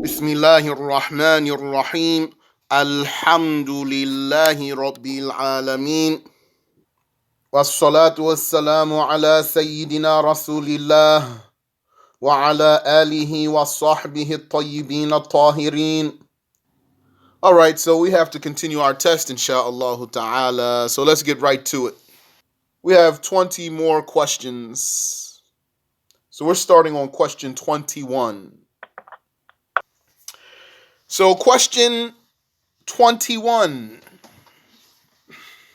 Bismillahir Rahmanir Rahim. Alhamdulillahi Rabbil Alameen. Wassalatu wassalamu ala Sayyidina Rasulillah wa ala alihi wa sahbihi at-tayyibin at-tahirin. All right, so we have to continue our test, insha'Allah ta'ala. So let's get right to it. We have 20 more questions. So we're starting on question 21. So question 21,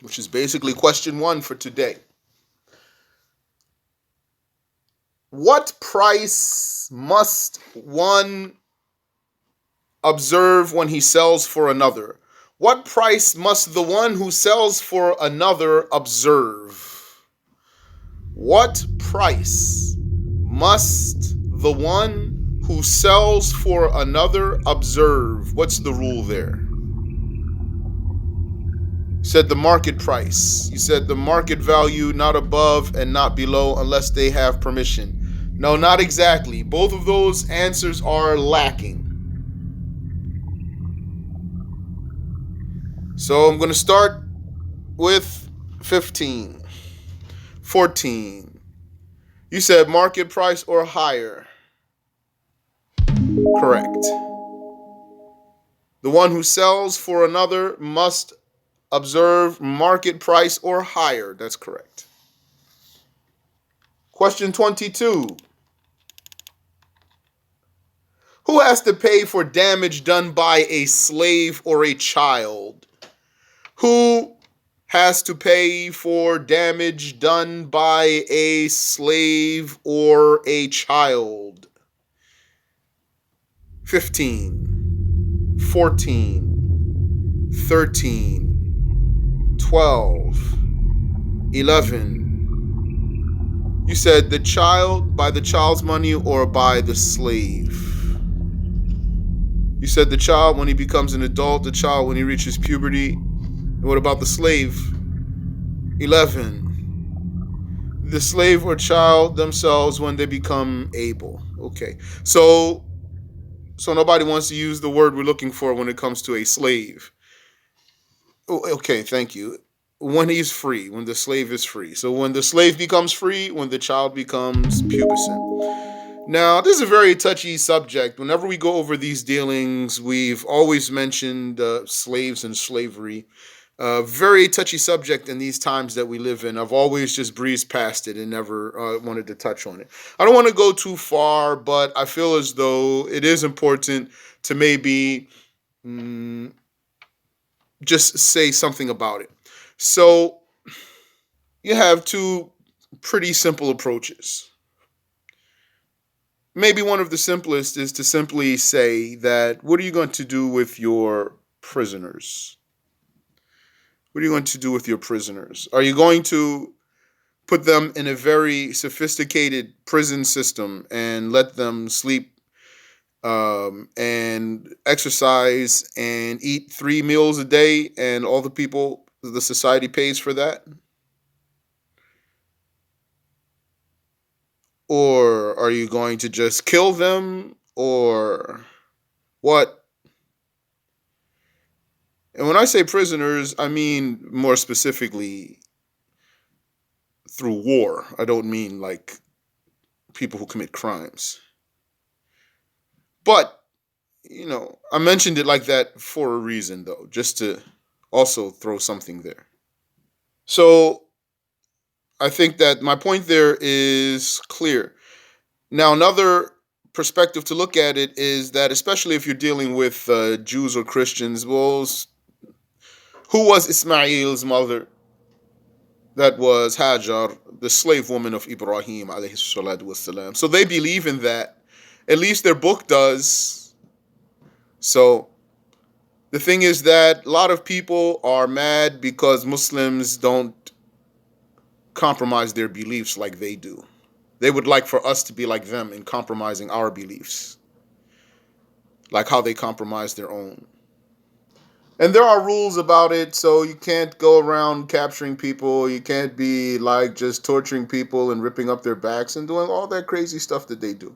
which is basically question 1 for today. What price must one observe when he sells for another? What price must the one who sells for another observe? What price must the one who sells for another observe? What's the rule there? You said the market price. You said the market value, not above and not below unless they have permission. No, not exactly. Both of those answers are lacking. So I'm going to start with 15. 14. You said market price or higher. Correct. The one who sells for another must observe market price or higher. That's correct. Question 22. Who has to pay for damage done by a slave or a child? Who has to pay for damage done by a slave or a child? 15, 14, 13, 12, 11. You said the child, by the child's money or by the slave? You said the child when he becomes an adult, the child when he reaches puberty. And what about the slave? 11. The slave or child themselves when they become able. Okay. So nobody wants to use the word we're looking for when it comes to a slave. Okay, thank you. When he's free, when the slave is free. So when the slave becomes free, when the child becomes pubescent. Now, this is a very touchy subject. Whenever we go over these dealings, we've always mentioned slaves and slavery. Very touchy subject in these times that we live in. I've always just breezed past it and never wanted to touch on it. I don't want to go too far, but I feel as though it is important to maybe just say something about it. So you have two pretty simple approaches. Maybe one of the simplest is to simply say that, what are you going to do with your prisoners? What are you going to do with your prisoners? Are you going to put them in a very sophisticated prison system and let them sleep and exercise and eat 3 meals a day and all the people, the society pays for that? Or are you going to just kill them? Or what? And when I say prisoners, I mean more specifically through war. I don't mean like people who commit crimes. But, I mentioned it like that for a reason, though, just to also throw something there. So I think that my point there is clear. Now, another perspective to look at it is that, especially if you're dealing with Jews or Christians, well, who was Ismail's mother? That was Hajar, the slave woman of Ibrahim alayhi salatu wasalam. So they believe in that. At least their book does. So the thing is that a lot of people are mad because Muslims don't compromise their beliefs like they do. They would like for us to be like them in compromising our beliefs, like how they compromise their own. And there are rules about it, so you can't go around capturing people. You can't be like just torturing people and ripping up their backs and doing all that crazy stuff that they do.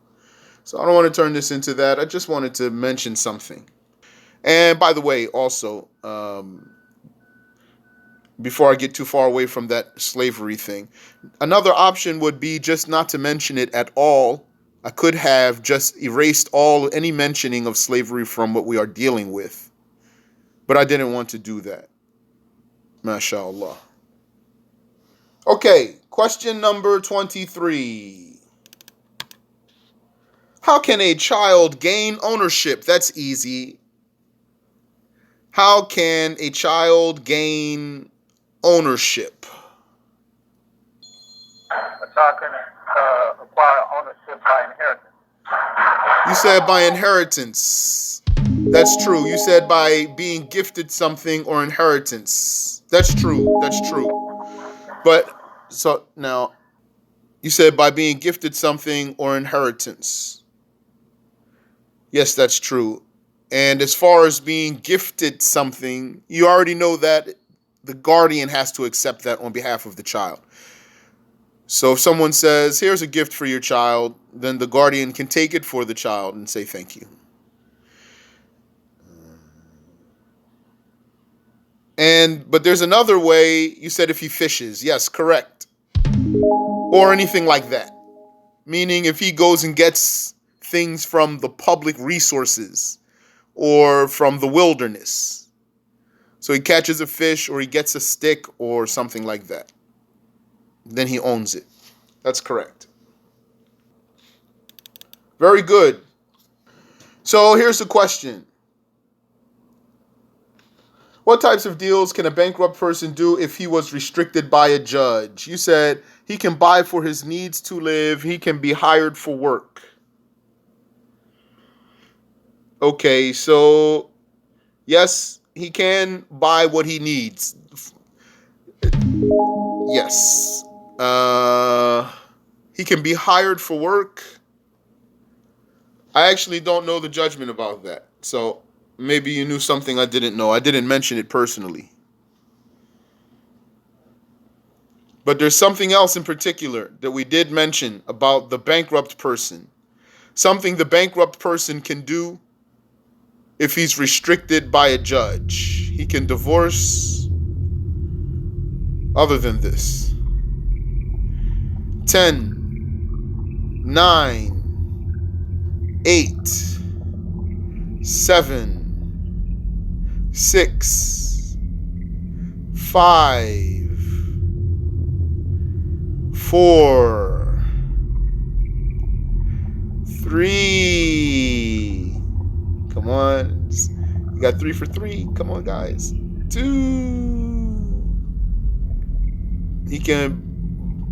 So I don't want to turn this into that. I just wanted to mention something. And by the way, also, before I get too far away from that slavery thing, another option would be just not to mention it at all. I could have just erased any mentioning of slavery from what we are dealing with, but I didn't want to do that. MashaAllah. Okay, question number 23. How can a child gain ownership? That's easy. How can a child gain ownership? A child can acquire ownership by inheritance. You said by inheritance. That's true. You said by being gifted something or inheritance. That's true. That's true. But so now, you said by being gifted something or inheritance. Yes, that's true. And as far as being gifted something, you already know that the guardian has to accept that on behalf of the child. So if someone says, here's a gift for your child, then the guardian can take it for the child and say thank you. But there's another way. You said if he fishes. Yes, correct. Or anything like that. Meaning if he goes and gets things from the public resources or from the wilderness. So he catches a fish or he gets a stick or something like that. Then he owns it. That's correct. Very good. So here's the question. What types of deals can a bankrupt person do if he was restricted by a judge? You said he can buy for his needs to live. He can be hired for work. Okay, so yes, he can buy what he needs. Yes. He can be hired for work. I actually don't know the judgment about that. So maybe you knew something I didn't know. I didn't mention it personally. But there's something else in particular that we did mention about the bankrupt person. Something the bankrupt person can do if he's restricted by a judge. He can divorce. Other than this. 10, 9, 8, 7, 6, 5, 4, 3. Come on. You got 3 for 3. Come on, guys. 2. He can,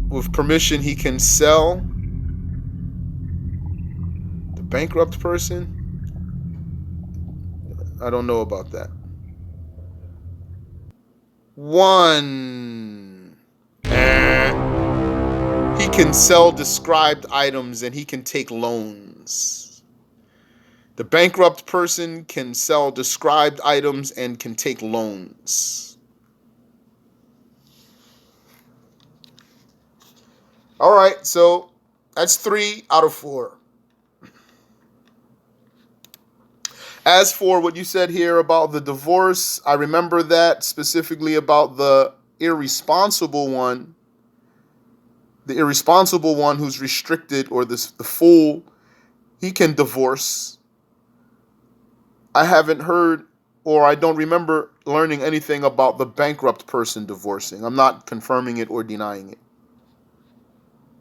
with permission, he can sell. The bankrupt person? I don't know about that. 1. He can sell described items and he can take loans. The bankrupt person can sell described items and can take loans. All right, so that's 3 out of 4. As for what you said here about the divorce, I remember that specifically about the irresponsible one. The irresponsible one who's restricted, or the fool, he can divorce. I haven't heard, or I don't remember learning anything about the bankrupt person divorcing. I'm not confirming it or denying it.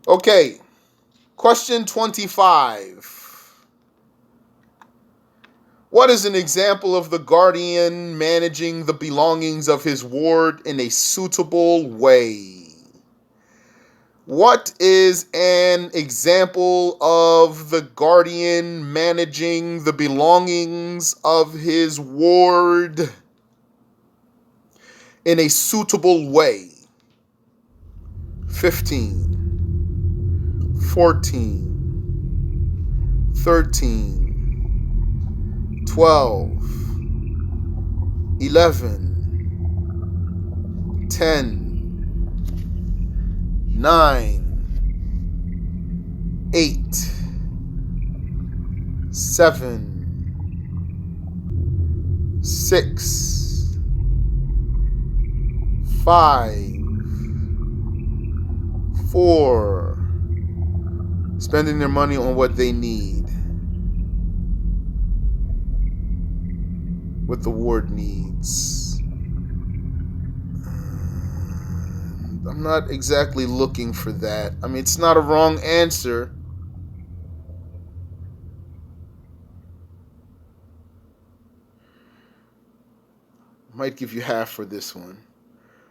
Okay, question 25. What is an example of the guardian managing the belongings of his ward in a suitable way? What is an example of the guardian managing the belongings of his ward in a suitable way? 15, 14, 13, 12, 11, 10, 9, 8, 7, 6, 5, 4. Spending their money on what they need. What the ward needs. I'm not exactly looking for that. I mean, it's not a wrong answer. Might give you half for this one.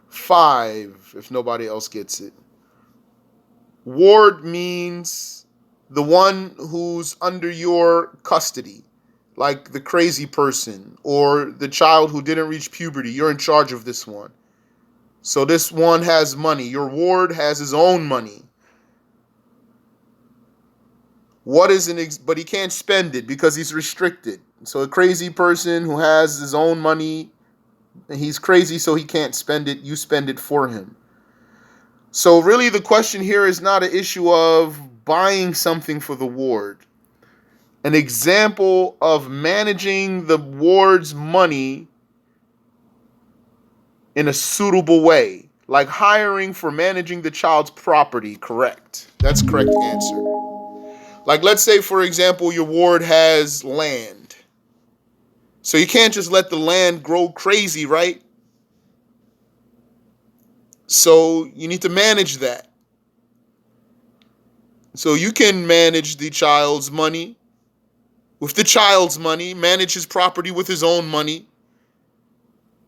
5, if nobody else gets it. Ward means the one who's under your custody, like the crazy person or the child who didn't reach puberty. You're in charge of this one. So this one has money. Your ward has his own money. But he can't spend it because he's restricted. So a crazy person who has his own money, he's crazy, so he can't spend it. You spend it for him. So really the question here is not an issue of buying something for the ward. An example of managing the ward's money in a suitable way, like hiring for managing the child's property. Correct. That's correct answer. Like, let's say, for example, your ward has land. So you can't just let the land grow crazy, right? So you need to manage that. So you can manage the child's money with the child's money, manage his property with his own money,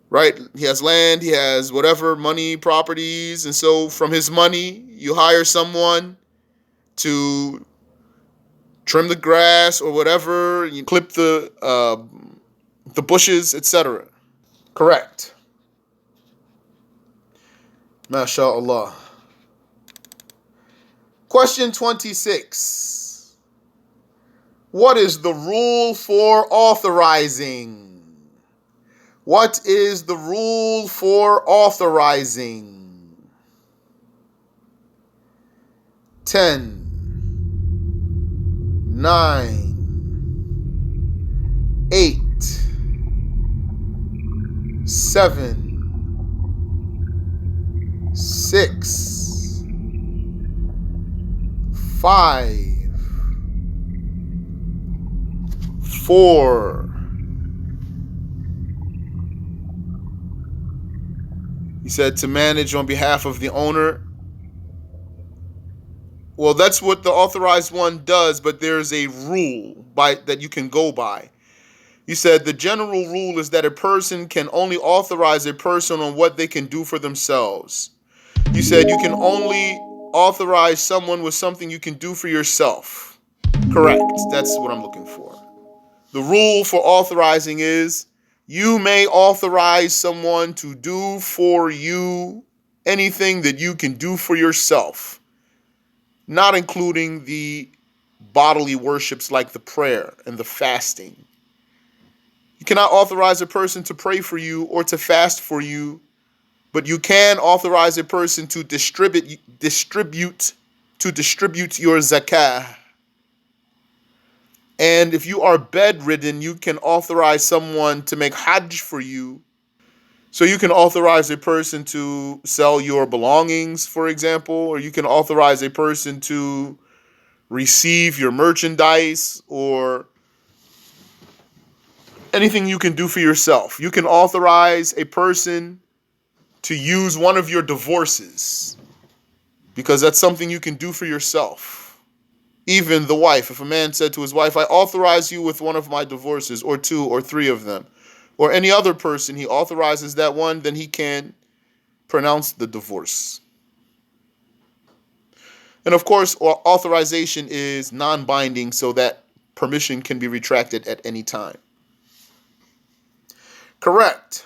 right? He has land, he has whatever money, properties, and so from his money, you hire someone to trim the grass or whatever, you clip the bushes, etc. Correct. MashaAllah. Question 26. What is the rule for authorizing? What is the rule for authorizing? 10, 9, 8, 7, 6, 5, 4. He said to manage on behalf of the owner. Well, that's what the authorized one does, but there's a rule that you can go by. You said the general rule is that a person can only authorize a person on what they can do for themselves. You said you can only authorize someone with something you can do for yourself. Correct. That's what I'm looking for. The rule for authorizing is you may authorize someone to do for you anything that you can do for yourself, not including the bodily worships like the prayer and the fasting. You cannot authorize a person to pray for you or to fast for you, but you can authorize a person to distribute your zakah. And if you are bedridden, you can authorize someone to make hajj for you. So you can authorize a person to sell your belongings, for example, or you can authorize a person to receive your merchandise or anything you can do for yourself. You can authorize a person to use one of your divorces because that's something you can do for yourself. Even the wife, if a man said to his wife, I authorize you with one of my divorces, or 2 or 3 of them, or any other person, he authorizes that one, then he can pronounce the divorce. And of course, authorization is non-binding, so that permission can be retracted at any time. Correct.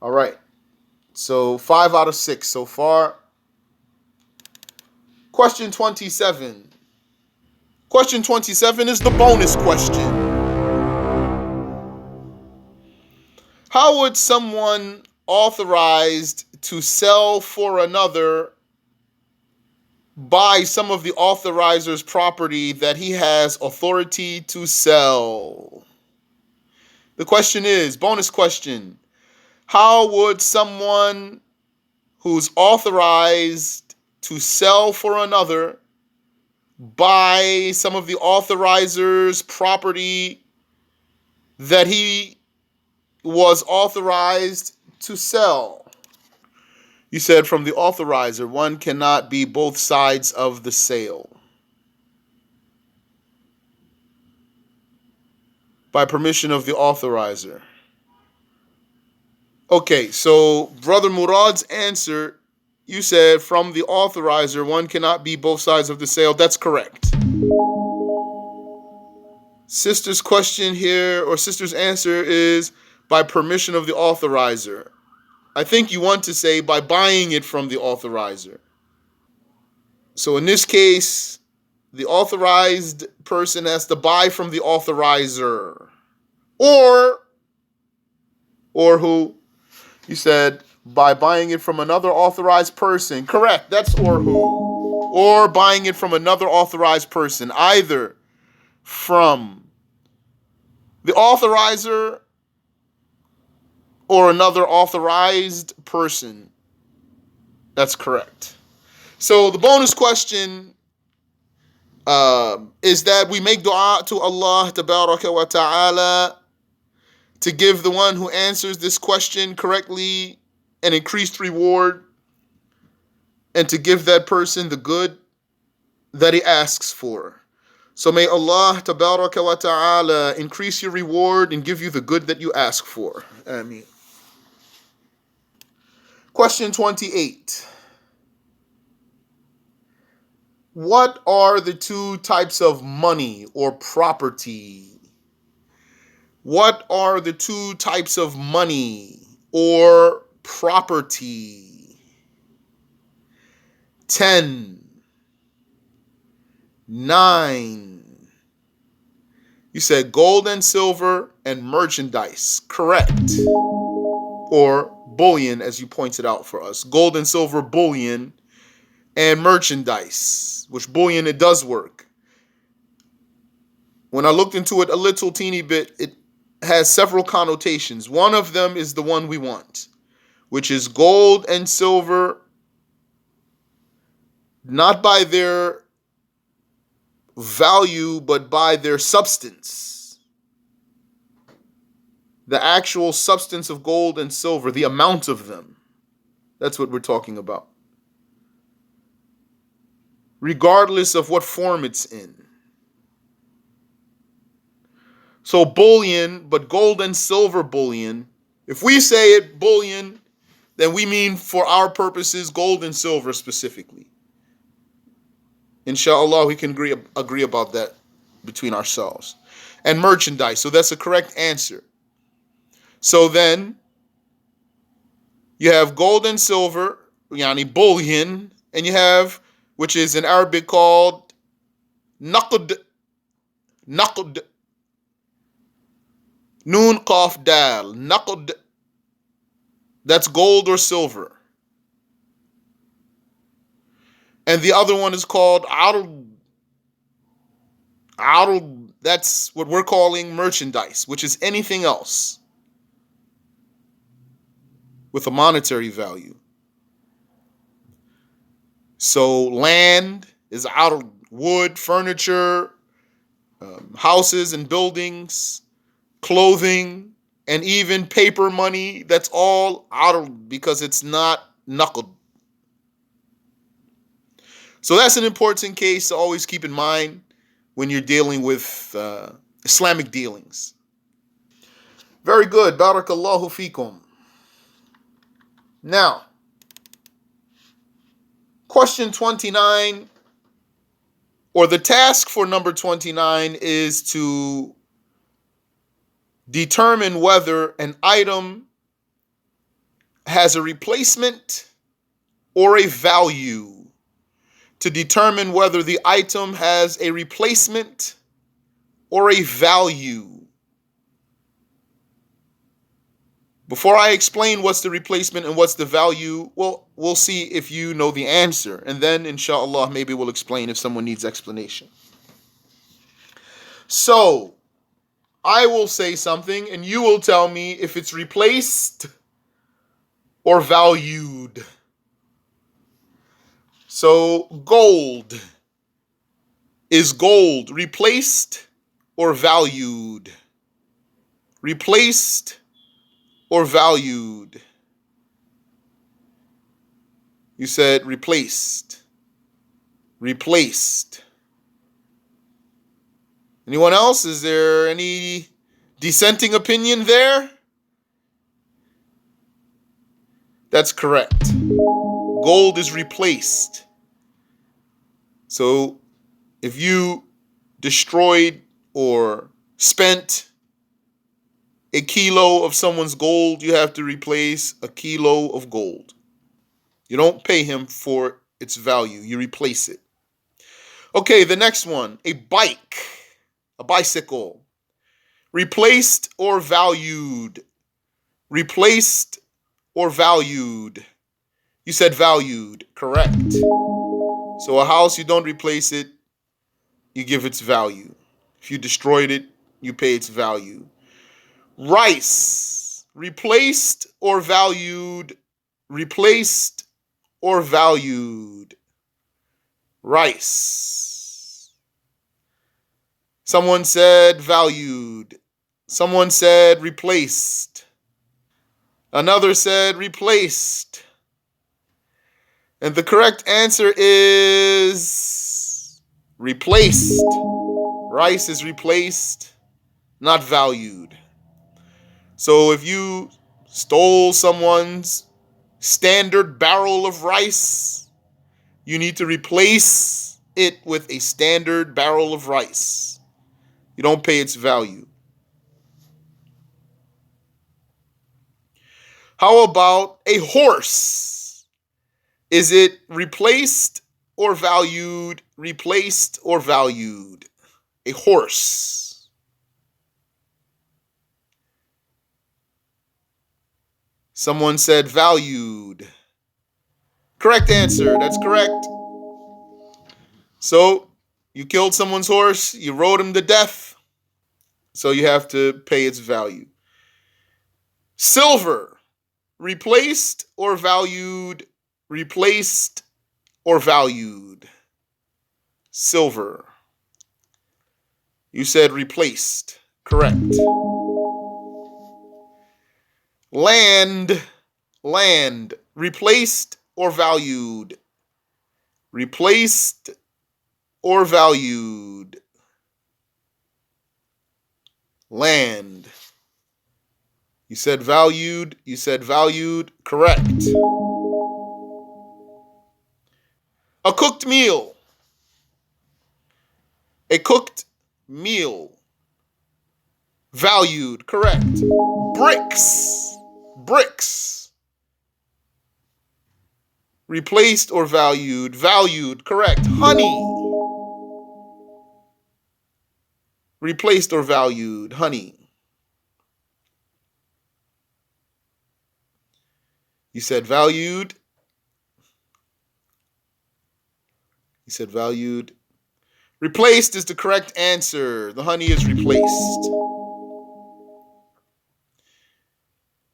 All right. So 5 out of 6 so far. Question 27. Question 27 is the bonus question. How would someone authorized to sell for another buy some of the authorizer's property that he has authority to sell? The question is, bonus question, how would someone who's authorized to sell for another buy some of the authorizer's property that he was authorized to sell? You said from the authorizer, one cannot be both sides of the sale. By permission of the authorizer. Okay, so Brother Murad's answer, you said from the authorizer, one cannot be both sides of the sale. That's correct. Sister's question here, or sister's answer is by permission of the authorizer. I think you want to say by buying it from the authorizer. So in this case, the authorized person has to buy from the authorizer. Or who? You said by buying it from another authorized person. Correct, that's or who. Or buying it from another authorized person. Either from the authorizer or another authorized person. That's correct. So the bonus question is that we make dua to Allah Tabaraka wa Ta'ala to give the one who answers this question correctly an increased reward and to give that person the good that he asks for. So may Allah Tabaraka wa Ta'ala increase your reward and give you the good that you ask for. Ameen. Question 28. What are the two types of money or property? What are the two types of money or property? 10, 9. You said gold and silver and merchandise. Correct. Or bullion, as you pointed out for us. Gold and silver bullion and merchandise, which bullion, it does work. When I looked into it a little teeny bit, it has several connotations. One of them is the one we want, which is gold and silver, not by their value, but by their substance. The actual substance of gold and silver, the amount of them. That's what we're talking about. Regardless of what form it's in. So bullion, but gold and silver bullion. If we say it bullion, then we mean for our purposes gold and silver specifically. Inshallah, we can agree about that between ourselves. And merchandise, so that's a correct answer. So then, you have gold and silver, yani bullion, and you have, which is in Arabic called naqd. Naqd. Noon qaf dal. Naqd. That's gold or silver. And the other one is called ard. Ard, that's what we're calling merchandise, which is anything else with a monetary value. So land is ard, wood, furniture, houses and buildings, clothing, and even paper money. That's all ard because it's not naqd. So that's an important case to always keep in mind when you're dealing with Islamic dealings. Very good. Barakallahu fikum. Now, question 29, or the task for number 29 is to determine whether an item has a replacement or a value. to determine whether the item has a replacement or a value. Before I explain what's the replacement and what's the value, well, we'll see if you know the answer. And then, inshallah, maybe we'll explain if someone needs explanation. So, I will say something and you will tell me if it's replaced or valued. So, gold. Is gold replaced or valued? Replaced or valued? You said replaced. Replaced. Anyone else? Is there any dissenting opinion there? That's correct. Gold is replaced. So if you destroyed or spent a kilo of someone's gold, you have to replace a kilo of gold. You don't pay him for its value. You replace it. Okay, the next one. A bike. A bicycle. Replaced or valued? Replaced or valued? You said valued. Correct. So a house, you don't replace it. You give its value. If you destroyed it, you pay its value. Rice. Replaced or valued? Replaced or valued? Rice. Someone said valued. Someone said replaced. Another said replaced. And the correct answer is replaced. Rice is replaced, not valued. So if you stole someone's standard barrel of rice, you need to replace it with a standard barrel of rice. You don't pay its value. How about a horse? Is it replaced or valued? Replaced or valued? A horse. Someone said valued. Correct answer. That's correct. So you killed someone's horse, you rode him to death, so you have to pay its value. Silver. Replaced or valued? Replaced or valued? Silver. You said replaced. Correct. Land. Land. Replaced or valued? Replaced or valued? Land. You said valued. You said valued. Correct. A cooked meal. A cooked meal. Valued. Correct. Bricks. Bricks. Replaced or valued? Valued. Correct. Honey. Replaced or valued? Honey. You said valued. You said valued. Replaced is the correct answer. The honey is replaced.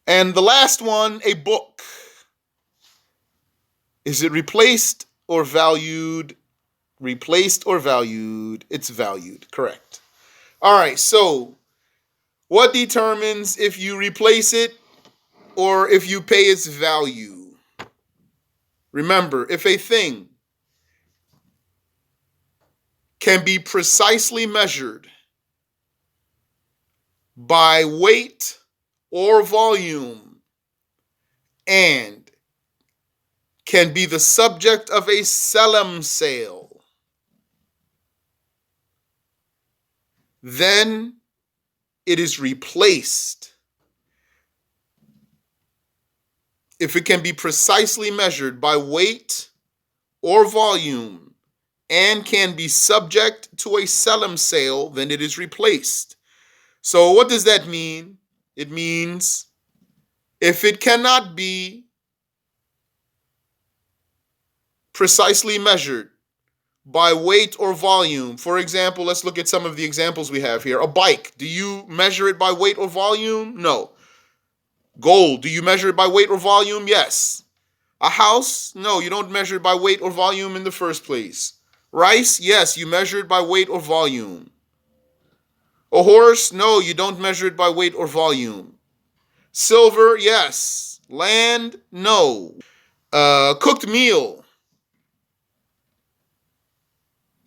And the last one, a book. Is it replaced or valued? Replaced or valued? It's valued. Correct. All right, so what determines if you replace it or if you pay its value? Remember, if a thing can be precisely measured by weight or volume and can be the subject of a selam sale, then it is replaced. If it can be precisely measured by weight or volume and can be subject to a selim sale, then it is replaced. So what does that mean? It means if it cannot be precisely measured by weight or volume. For example, let's look at some of the examples we have here. A bike, do you measure it by weight or volume? No. Gold, do you measure it by weight or volume? Yes. A house? No, you don't measure it by weight or volume in the first place. Rice? Yes, you measure it by weight or volume. A horse? No, you don't measure it by weight or volume. Silver? Yes. Land? No. Cooked meal?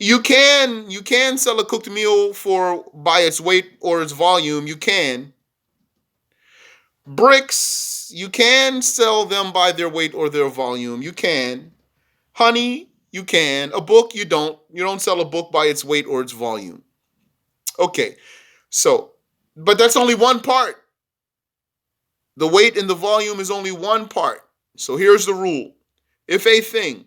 You can sell a cooked meal for by its weight or its volume. You can. Bricks, you can sell them by their weight or their volume. You can. Honey, you can. A book, you don't. You don't sell a book by its weight or its volume. Okay, so, but that's only one part. The weight and the volume is only one part. So here's the rule. If a thing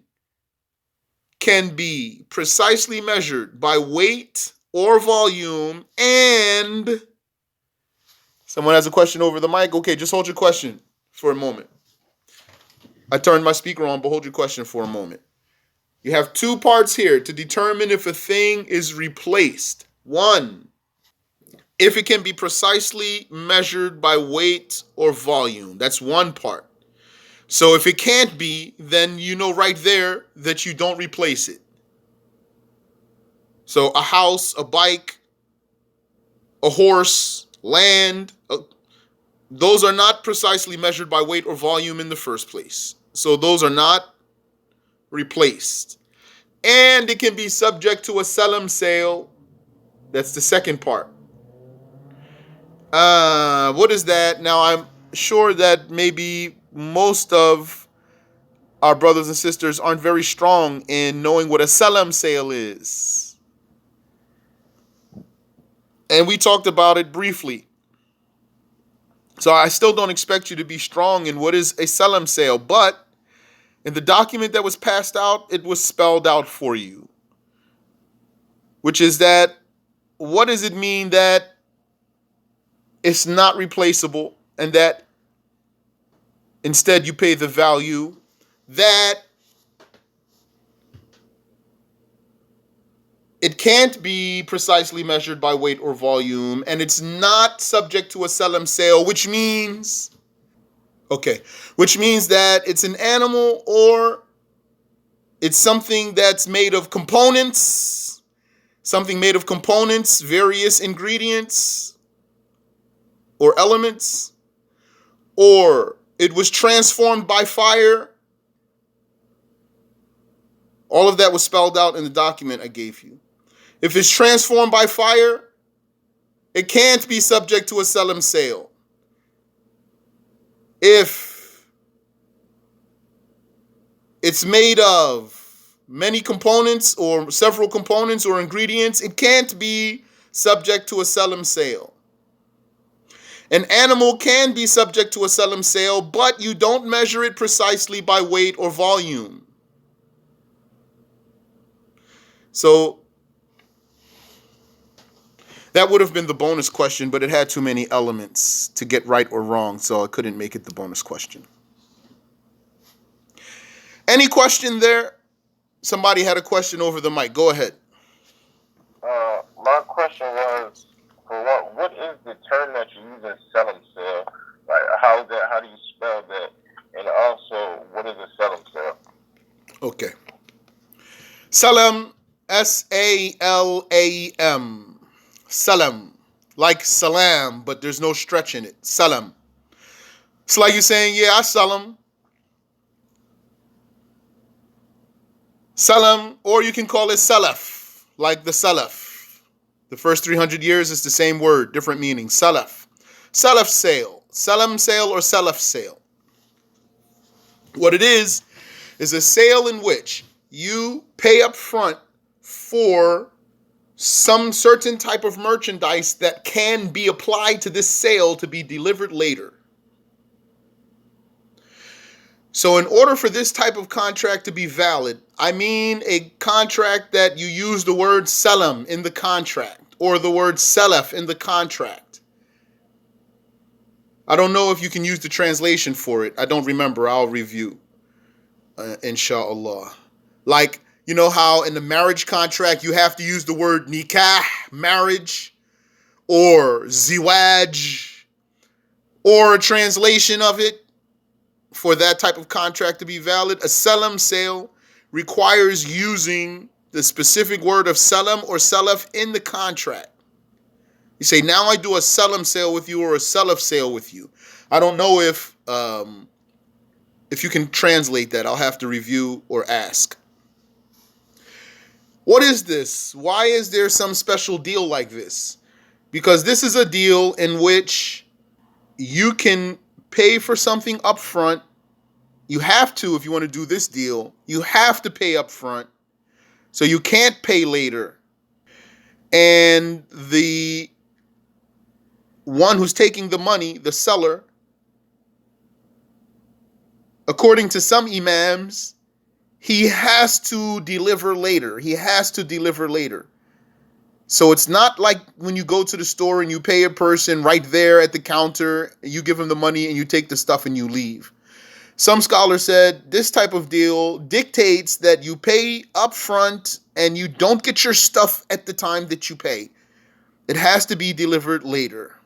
can be precisely measured by weight or volume and someone has a question over the mic. Okay, just hold your question for a moment. I turned my speaker on, but hold your question for a moment. You have two parts here to determine if a thing is replaced. One, if it can be precisely measured by weight or volume. That's one part. So if it can't be, then you know right there that you don't replace it. So a house, a bike, a horse, land, those are not precisely measured by weight or volume in the first place. So those are not replaced. And it can be subject to a selim sale. That's the second part. What is that? Now, I'm sure that maybe most of our brothers and sisters aren't very strong in knowing what a selim sale is. And we talked about it briefly. So I still don't expect you to be strong in what is a selim sale, but in the document that was passed out, it was spelled out for you. Which is that, what does it mean that it's not replaceable and that instead you pay the value? That it can't be precisely measured by weight or volume, and it's not subject to a selim sale, which means that it's an animal or it's something that's made of components, various ingredients or elements, or it was transformed by fire. All of that was spelled out in the document I gave you. If it's transformed by fire, it can't be subject to a selim sale. If it's made of many components or several components or ingredients, it can't be subject to a selim sale. An animal can be subject to a selim sale, but you don't measure it precisely by weight or volume. So that would have been the bonus question, but it had too many elements to get right or wrong, so I couldn't make it the bonus question. Any question there? Somebody had a question over the mic. Go ahead. My question was, for what is the term that you use in selim sale? Like, how do you spell that? And also, what is a selim sale? Okay. Salam, S-A-L-A-M. Salam. Like salam, but there's no stretch in it. Salam. It's like you're saying, yeah, I salam. Salam, or you can call it salaf, like the salaf. The first 300 years is the same word, different meaning. Salaf. Salaf sale. Salam sale or salaf sale. What it is a sale in which you pay up front for some certain type of merchandise that can be applied to this sale to be delivered later. So in order for this type of contract to be valid, I mean a contract that you use the word selam in the contract or the word selef in the contract. I don't know if you can use the translation for it. I don't remember. I'll review, inshallah. Like, you know how in the marriage contract you have to use the word nikah, marriage, or ziwaj, or a translation of it for that type of contract to be valid. A selam sale requires using the specific word of selam or selef in the contract. You say, now I do a selam sale with you or a selef sale with you. I don't know if you can translate that. I'll have to review or ask. What is this? Why is there some special deal like this? Because this is a deal in which you can pay for something up front. You have to, if you want to do this deal, you have to pay up front. So you can't pay later. And the one who's taking the money, the seller, according to some imams, he has to deliver later. He has to deliver later. So it's not like when you go to the store and you pay a person right there at the counter, you give him the money and you take the stuff and you leave. Some scholars said this type of deal dictates that you pay up front and you don't get your stuff at the time that you pay. It has to be delivered later.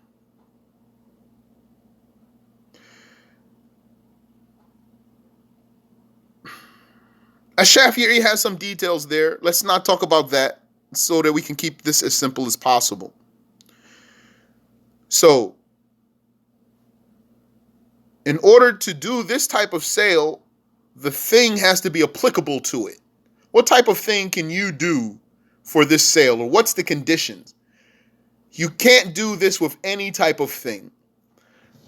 Ash-Shafi'i has some details there. Let's not talk about that so that we can keep this as simple as possible. So, in order to do this type of sale, the thing has to be applicable to it. What type of thing can you do for this sale, or what's the conditions? You can't do this with any type of thing.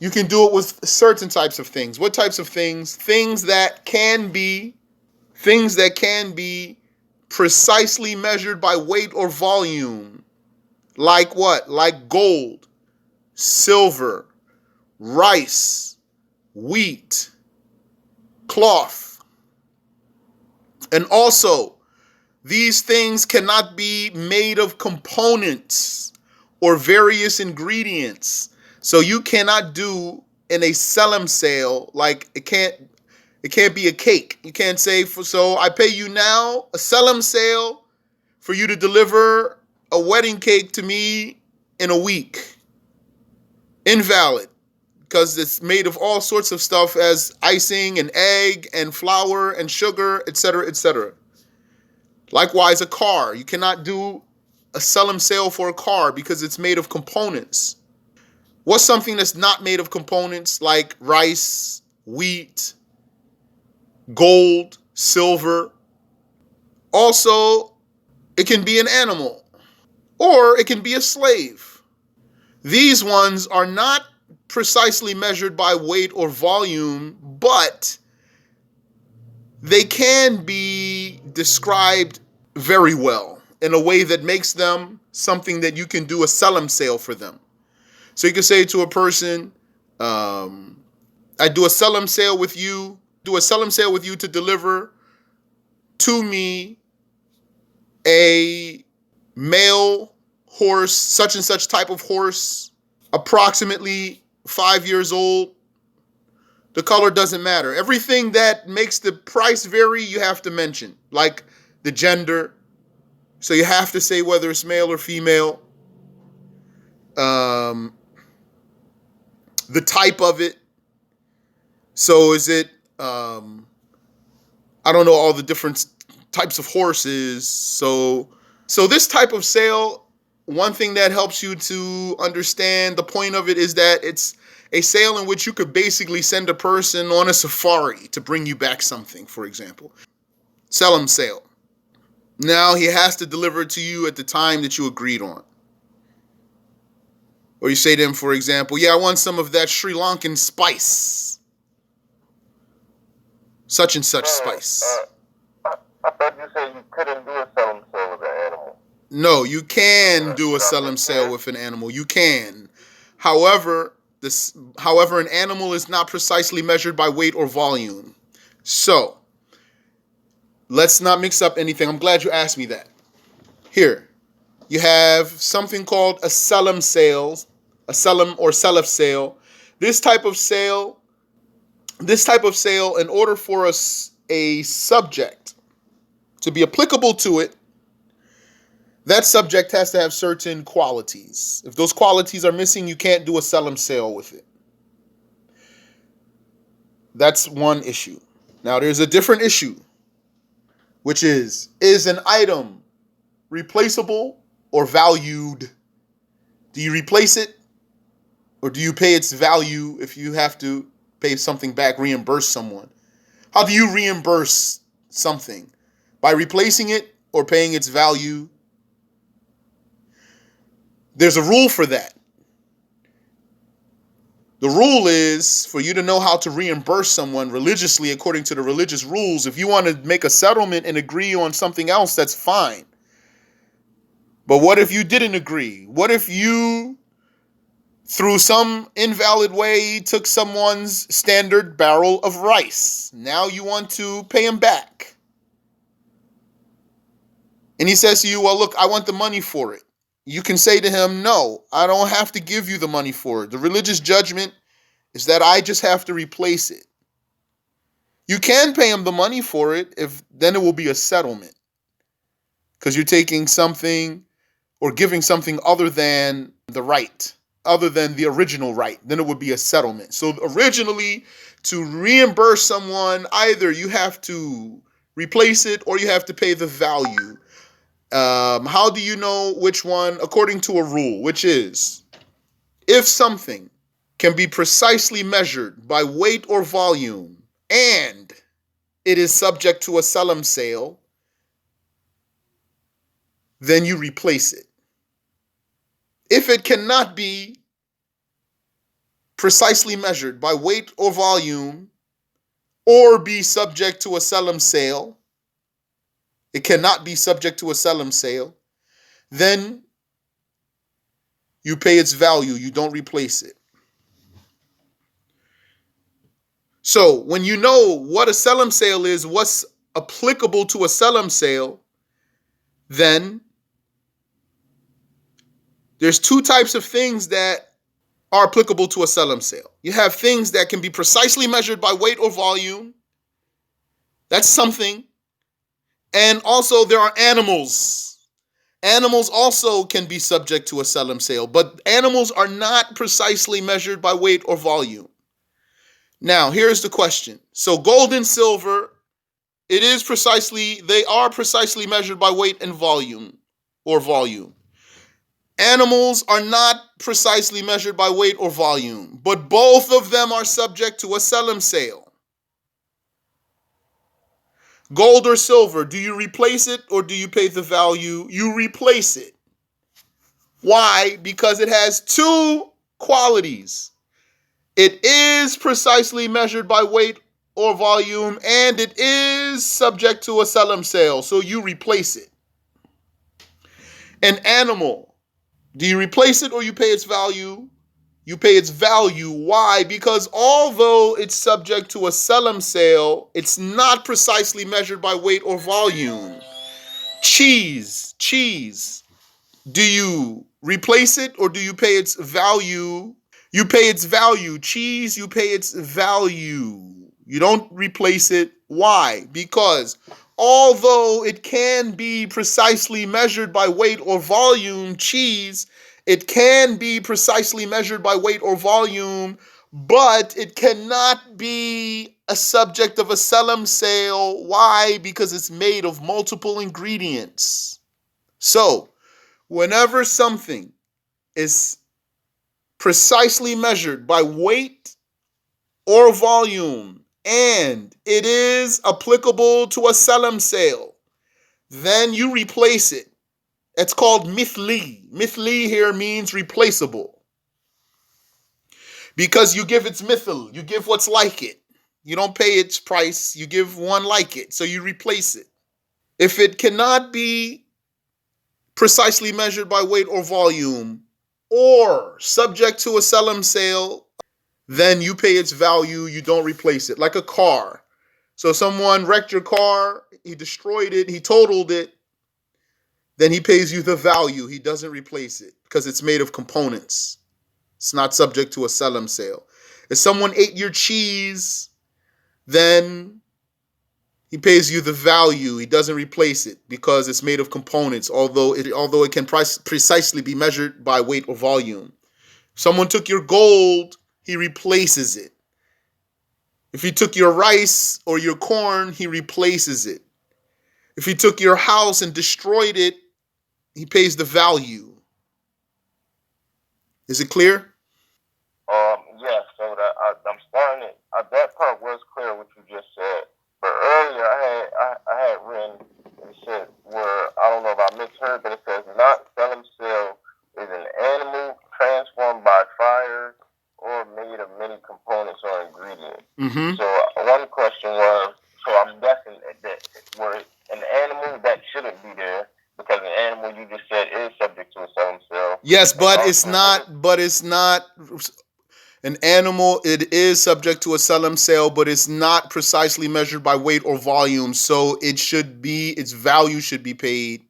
You can do it with certain types of things. What types of things? Things that can be precisely measured by weight or volume. Like what? Like gold, silver, rice, wheat, cloth. And also, these things cannot be made of components or various ingredients. So you cannot do in a selam sale, like it can't be a cake. You can't say, so I pay you now a selam sale for you to deliver a wedding cake to me in a week. Invalid. Because it's made of all sorts of stuff as icing and egg and flour and sugar, etc., etc. Likewise, a car. You cannot do a selam sale for a car because it's made of components. What's something that's not made of components like rice, wheat, gold, silver? Also, it can be an animal or it can be a slave. These ones are not precisely measured by weight or volume, but they can be described very well in a way that makes them something that you can do a selam sale for them. So you can say to a person, I do a selam sale with you, to deliver to me a male horse, such and such type of horse, approximately 5 years old. The color doesn't matter. Everything that makes the price vary, you have to mention, like the gender. So you have to say whether it's male or female. The type of it. So is it, I don't know all the different types of horses. So this type of sale, one thing that helps you to understand the point of it is that it's a sale in which you could basically send a person on a safari to bring you back something, for example. Selam sale. Now he has to deliver it to you at the time that you agreed on. Or you say to him, for example, yeah, I want some of that Sri Lankan spice. Such and such spice. I thought you said you couldn't do a selam sale with an animal. No, you can do a selam sale with an animal. You can. However, an animal is not precisely measured by weight or volume. So, Let's not mix up anything. I'm glad you asked me that. Here, you have something called a selim sale, a selim or self sale. This type of sale, in order for a subject to be applicable to it, that subject has to have certain qualities. If those qualities are missing, you can't do a selim sale with it. That's one issue. Now, there's a different issue, which is an item replaceable or valued? Do you replace it, or do you pay its value if you have to pay something back, reimburse someone? How do you reimburse something? By replacing it or paying its value? There's a rule for that. The rule is for you to know how to reimburse someone religiously according to the religious rules. If you want to make a settlement and agree on something else, that's fine. But what if you didn't agree? What if you, through some invalid way, took someone's standard barrel of rice? Now you want to pay him back. And he says to you, well, look, I want the money for it. You can say to him, no, I don't have to give you the money for it. The religious judgment is that I just have to replace it. You can pay him the money for it, if then it will be a settlement. Because you're taking something or giving something other than the right, other than the original right. Then it would be a settlement. So originally, to reimburse someone, either you have to replace it or you have to pay the value. How do you know which one? According to a rule, which is, if something can be precisely measured by weight or volume and it is subject to a selim sale, then you replace it. If it cannot be precisely measured by weight or volume or be subject to a selim sale, it cannot be subject to a selim sale, then you pay its value. You don't replace it. So when you know what a selim sale is, what's applicable to a selim sale, then there's two types of things that are applicable to a selim sale. You have things that can be precisely measured by weight or volume. That's something. And also there are animals. Animals also can be subject to a selim sale, but animals are not precisely measured by weight or volume. Now, here's the question. So gold and silver, they are precisely measured by weight and volume or volume. Animals are not precisely measured by weight or volume, but both of them are subject to a selim sale. Gold or silver, do you replace it or do you pay the value? You replace it. Why? Because it has two qualities. It is precisely measured by weight or volume, and it is subject to a selim sale, so you replace it. An animal, do you replace it or you pay its value? You pay its value. Why? Because although it's subject to a selim sale, it's not precisely measured by weight or volume. Cheese. Do you replace it or do you pay its value? You pay its value. Cheese, you pay its value. You don't replace it. Why? Because although it can be precisely measured by weight or volume, cheese, it can be precisely measured by weight or volume, but it cannot be a subject of a selim sale. Why? Because it's made of multiple ingredients. So, whenever something is precisely measured by weight or volume and it is applicable to a selim sale, then you replace it. It's called mithli. Mithli here means replaceable. Because you give its mithl, you give what's like it. You don't pay its price, you give one like it, so you replace it. If it cannot be precisely measured by weight or volume or subject to a selim sale, then you pay its value, you don't replace it. Like a car. So someone wrecked your car, he destroyed it, he totaled it, then he pays you the value. He doesn't replace it because it's made of components. It's not subject to a selim sale. If someone ate your cheese, then he pays you the value. He doesn't replace it because it's made of components, although it can precisely be measured by weight or volume. If someone took your gold, he replaces it. If he took your rice or your corn, he replaces it. If he took your house and destroyed it, he pays the value. Is it clear? Yeah. So I'm starting it. That part was clear what you just said. But earlier I had written, it said, where I don't know if I misheard, but it says not selim sale is an animal transformed by fire or made of many components or ingredients. Mm-hmm. So one question was, so I'm guessing that where an animal that shouldn't be there, because an animal you just said is subject to a selim sale. Yes, but it's not. But it's not an animal. It is subject to a selim sale, but it's not precisely measured by weight or volume. So it should be. Its value should be paid.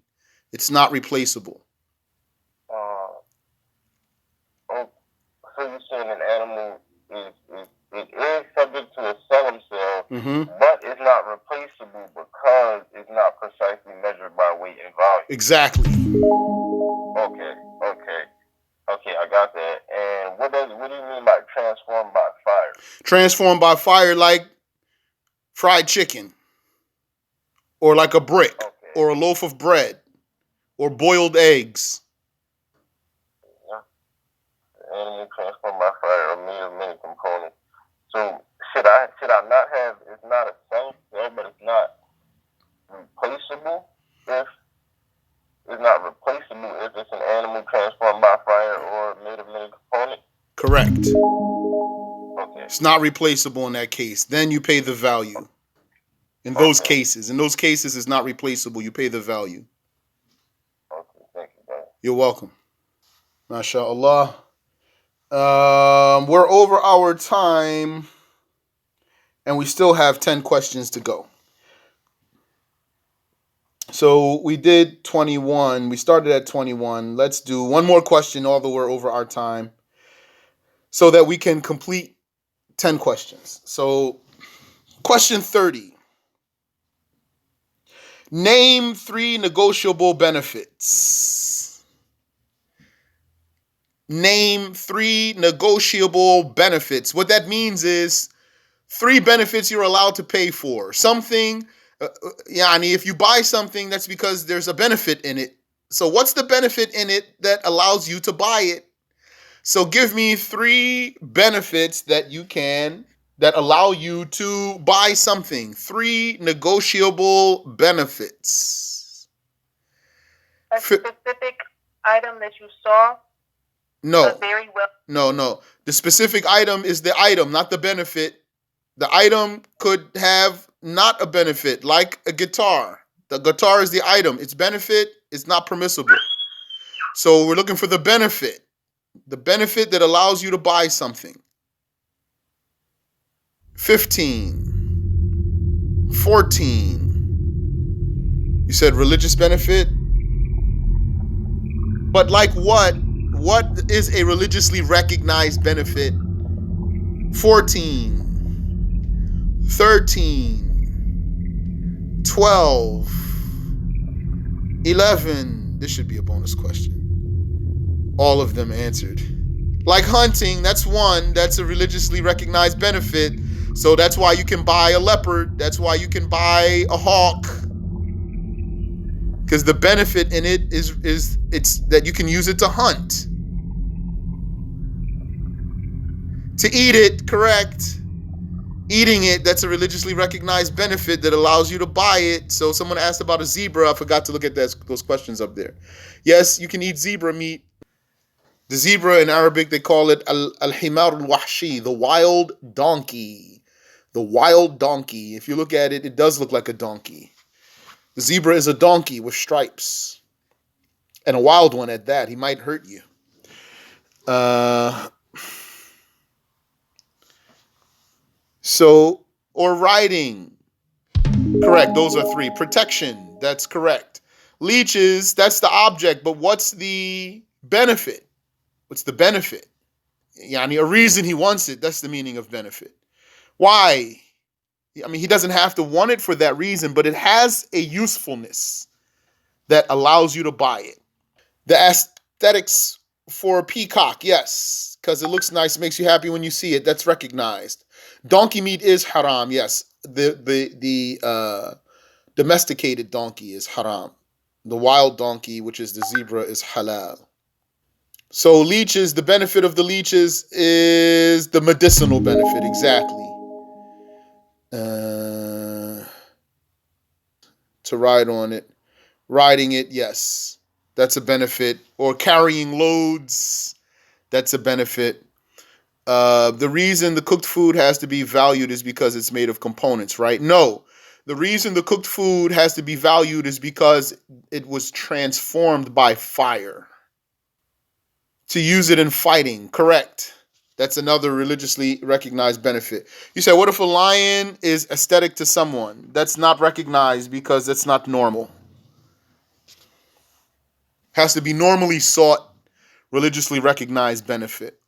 It's not replaceable. So you're saying an animal is subject to a selim sale, but it's not replaceable because it's not precisely measured by weight and volume. Exactly. Okay, I got that. And what do you mean by transformed by fire? Transformed by fire, like fried chicken, or like a brick, or a loaf of bread, or boiled eggs. Animal transformed by fire or made of many components. So should I not have? It's not a selim sale, but it's not replaceable if it's not replaceable if it's an animal transformed by fire or made of many components. Correct. Okay. It's not replaceable in that case. Then you pay the value. In those cases, it's not replaceable. You pay the value. Okay, thank you, brother. You're welcome. MashaAllah. We're over our time, and we still have 10 questions to go. So we did 21. We started at 21. Let's do one more question, although we're over our time, so that we can complete 10 questions. So, question 30. Name 3 negotiable benefits. Name 3 negotiable benefits. What that means is 3 benefits you're allowed to pay for. Something, if you buy something, that's because there's a benefit in it. So what's the benefit in it that allows you to buy it? So give me 3 benefits that allow you to buy something. 3 negotiable benefits. A specific item that you saw? No. Very well. No. The specific item is the item, not the benefit. The item could have not a benefit, like a guitar. The guitar is the item. Its benefit is not permissible. So we're looking for the benefit. The benefit that allows you to buy something. 15. 14. You said religious benefit? But like what? What is a religiously recognized benefit? 14. 13. 12. 11. This should be a bonus question. All of them answered. Like hunting, that's one. That's a religiously recognized benefit. So that's why you can buy a leopard. That's why you can buy a hawk. Because the benefit in it is it's that you can use it to hunt. To eat it, correct. Eating it, that's a religiously recognized benefit that allows you to buy it. So someone asked about a zebra. I forgot to look at those questions up there. Yes, you can eat zebra meat. The zebra in Arabic, they call it al-himar al-wahshi, the wild donkey. The wild donkey. If you look at it, it does look like a donkey. The zebra is a donkey with stripes. And a wild one at that. He might hurt you. Or riding. Correct. Those are three. Protection. That's correct. Leeches, that's the object, but what's the benefit? What's the benefit? Yani a reason he wants it. That's the meaning of benefit. Why? I mean, he doesn't have to want it for that reason, but it has a usefulness that allows you to buy it. The aesthetics for a peacock, yes, because it looks nice, makes you happy when you see it. That's recognized. Donkey meat is haram, yes. The domesticated donkey is haram. The wild donkey, which is the zebra, is halal. So leeches, the benefit of the leeches is the medicinal benefit, exactly. To ride on it. Riding it, yes, that's a benefit. Or carrying loads, that's a benefit. The reason the cooked food has to be valued is because it's made of components, right? No. The reason the cooked food has to be valued is because it was transformed by fire. To use it in fighting, correct. That's another religiously recognized benefit. You say, what if a lion is aesthetic to someone? That's not recognized because that's not normal. Has to be normally sought, religiously recognized benefit.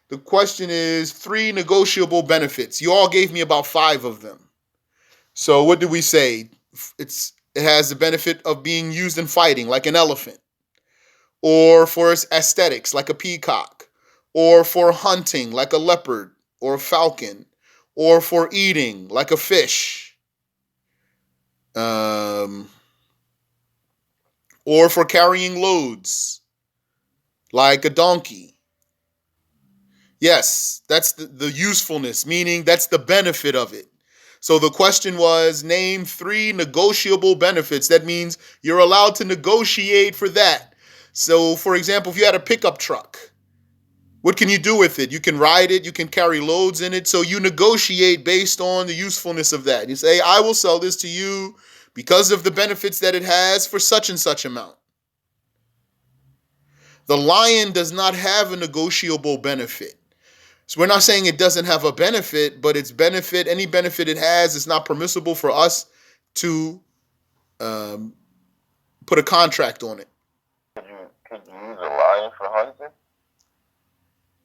The question is 3 negotiable benefits. You all gave me about 5 of them. So what did we say? It has the benefit of being used in fighting, like an elephant, or for its aesthetics, like a peacock, or for hunting, like a leopard or a falcon, or for eating, like a fish, or for carrying loads, like a donkey. Yes, that's the usefulness, meaning that's the benefit of it. So the question was, name 3 negotiable benefits. That means you're allowed to negotiate for that. So, for example, if you had a pickup truck, what can you do with it? You can ride it, you can carry loads in it. So you negotiate based on the usefulness of that. You say, I will sell this to you because of the benefits that it has for such and such amount. The lion does not have a negotiable benefit. So we're not saying it doesn't have a benefit, but its benefit, any benefit it has, is not permissible for us to put a contract on it. Could you use a lion for hunting?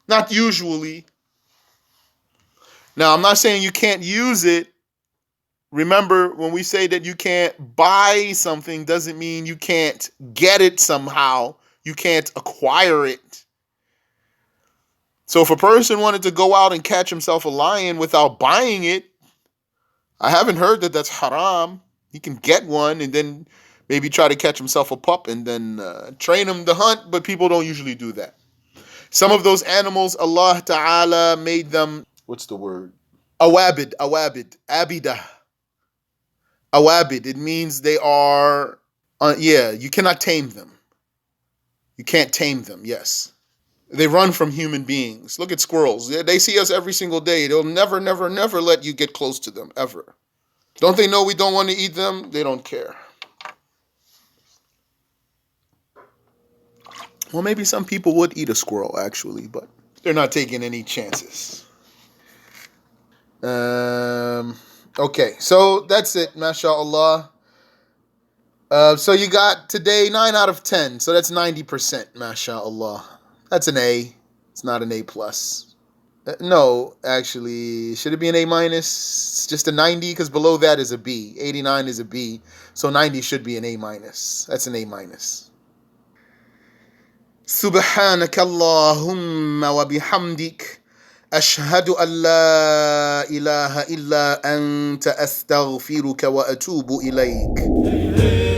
Not usually. Now, I'm not saying you can't use it. Remember, when we say that you can't buy something, doesn't mean you can't get it somehow. You can't acquire it. So if a person wanted to go out and catch himself a lion without buying it, I haven't heard that that's haram. He can get one and then maybe try to catch himself a pup and then train him to hunt, but people don't usually do that. Some of those animals, Allah Ta'ala made them, what's the word? Awabid, abidah. Awabid, it means they are, you cannot tame them. You can't tame them, yes. They run from human beings. Look at squirrels. They see us every single day. They'll never, never, never let you get close to them, ever. Don't they know we don't want to eat them? They don't care. Well, maybe some people would eat a squirrel, actually, but they're not taking any chances. Okay, so that's it, mashallah. So you got today 9 out of 10, so that's 90%, mashallah. That's an A. It's not an A plus. No, actually, should it be an A minus? It's just a 90, because below that is a B. 89 is a B, so 90 should be an A minus. That's an A minus. سبحانك اللهم وبحمدك أشهد أن لا إله إلا أنت أستغفرك وأتوب إليك.